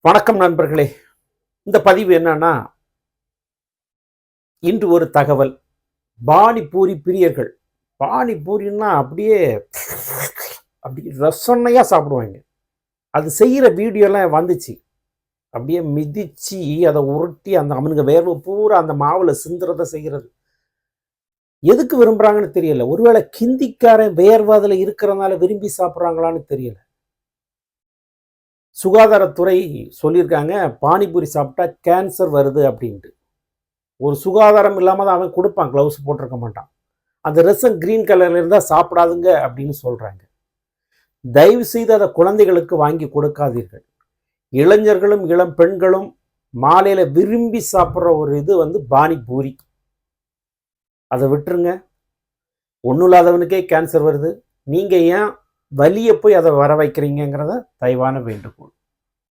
வணக்கம் நண்பர்களே. இந்த பதிவு என்னன்னா, இன்று ஒரு தகவல். பானிபூரி பிரியர்கள். பானிபூரின்னா அப்படியே அப்படி ரசனையா சாப்பிடுவாங்க. அது செய்கிற வீடியோலாம் வந்துச்சு. அப்படியே மிதிச்சு அதை உருட்டி அந்த அவனுங்க வேர்வை பூரா அந்த மாவுல சிந்துறத செய்கிறது. எதுக்கு விரும்புறாங்கன்னு தெரியல. ஒருவேளை கிந்திக்காரன் வேர்வை அதில் இருக்கிறனால விரும்பி சாப்பிட்றாங்களான்னு தெரியல. சுகாதாரத்துறை சொல்லியிருக்காங்க, பானிபூரி சாப்பிட்டா கேன்சர் வருது அப்படின்ட்டு. ஒரு சுகாதாரம் இல்லாமல் தான் அவன் கொடுப்பான், க்ளவுஸ் போட்டிருக்க மாட்டான். அந்த ரசம் கிரீன் கலரில் இருந்தால் சாப்பிடாதுங்க அப்படின்னு சொல்கிறாங்க. தயவு செய்து அதை குழந்தைகளுக்கு வாங்கி கொடுக்காதீர்கள். இளைஞர்களும் இளம் பெண்களும் மாலையில் விரும்பி சாப்பிட்ற ஒரு இது பானிபூரி. அதை விட்டுருங்க. ஒன்றும் இல்லாதவனுக்கே கேன்சர் வருது. நீங்கள் ஏன் வலியை போய் அதை வர வைக்கிறீங்கிறத தயவான வேண்டுகோள்.